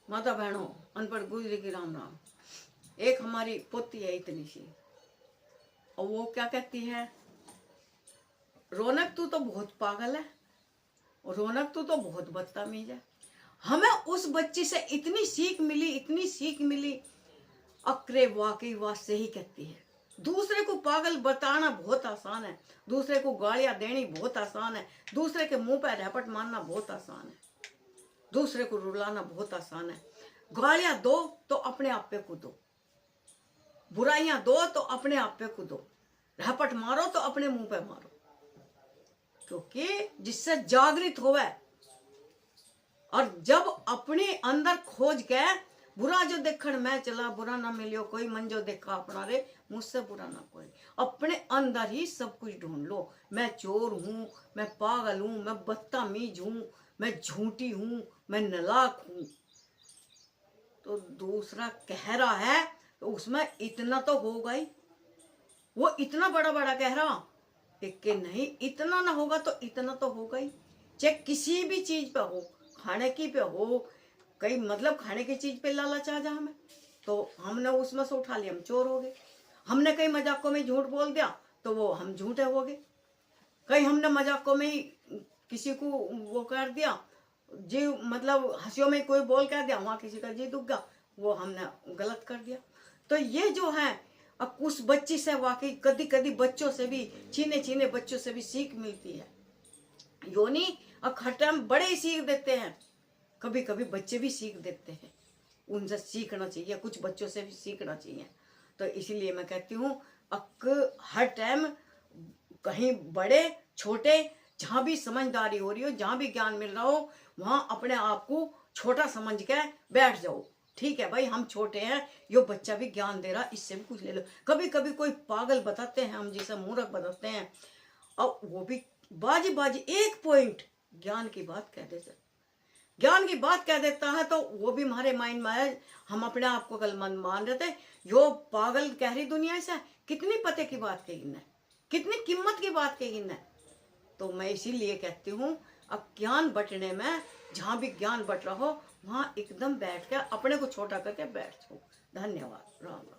माता बहनों, अनपढ़ गुजरी की राम राम। एक हमारी पोती है इतनी सी, और वो क्या कहती है, रौनक तू तो बहुत पागल है, रौनक तू तो बहुत बदतमीज है। हमें उस बच्ची से इतनी सीख मिली, इतनी सीख मिली। अक्रे वाकई बात सही कहती है। दूसरे को पागल बताना बहुत आसान है, दूसरे को गालियां देनी बहुत आसान है, दूसरे के मुंह पर रैपट मारना बहुत आसान है, दूसरे को रुलाना बहुत आसान है। गालियां दो तो अपने आप पे कूदो, बुराइयां दो तो अपने आप पे कूदो, रैपट मारो तो अपने मुंह पे मारो, क्योंकि जिससे जागृत होवे और जब अपने अंदर खोज के बुरा जो देखण मैं चला बुरा ना मिलियो कोई, मन जो देखा अपना रे मुझसे बुरा ना कोई। अपने अंदर ही सब कुछ ढूंढ लो। मैं चोर हूँ, मैं पागल हूँ, मैं बदतमीज हूँ, मैं झूठी हूँ, मैं नालायक हूँ, तो दूसरा कह रहा है तो उसमें इतना तो होगा ही। वो इतना बड़ा बड़ा कह रहा, एक के नहीं, इतना ना होगा तो इतना तो होगा ही। चाहे किसी भी चीज पे हो, खाने की पे हो, कई मतलब खाने की चीज पे लालच आ जा हमें, तो हमने उसमें से उठा लिया, हम चोर हो गए। हमने कई मजाकों में झूठ बोल दिया तो वो हम झूठे हो गए। कहीं हमने मजाकों में ही किसी को वो कर दिया, जी मतलब हंसियों में कोई बोल कर दिया, वहां किसी का जी दुख गया, वो हमने गलत कर दिया। तो ये जो है, अब उस बच्ची से वाकई कभी कभी बच्चों से भी, छीने छीने बच्चों से भी सीख मिलती है। योनी और खटम बड़े ही सीख देते हैं, कभी कभी बच्चे भी सीख देते हैं। उनसे सीखना चाहिए, कुछ बच्चों से भी सीखना चाहिए। तो इसीलिए मैं कहती हूँ हर टाइम कहीं बड़े छोटे जहाँ भी समझदारी हो रही हो, जहाँ भी ज्ञान मिल रहा हो, वहां अपने आप को छोटा समझ के बैठ जाओ। ठीक है भाई, हम छोटे हैं, यो बच्चा भी ज्ञान दे रहा, इससे भी कुछ ले लो। कभी कभी कोई पागल बताते हैं, हम जिसे मूर्ख बताते हैं, और वो भी बाजी बाजी एक पॉइंट ज्ञान की बात कह देते, ज्ञान की बात कह देता है, तो वो भी हमारे माइंड में है, हम अपने आप को गलमंद मान रहे थे। यो पागल कह रही दुनिया से, कितनी पते की बात कही न, कितनी कीमत की बात कही न। तो मैं इसीलिए कहती हूँ, अब ज्ञान बंटने में जहाँ भी ज्ञान बट रहा हो, वहाँ एकदम बैठ कर अपने को छोटा करके बैठ जाओ। धन्यवाद। राम राम।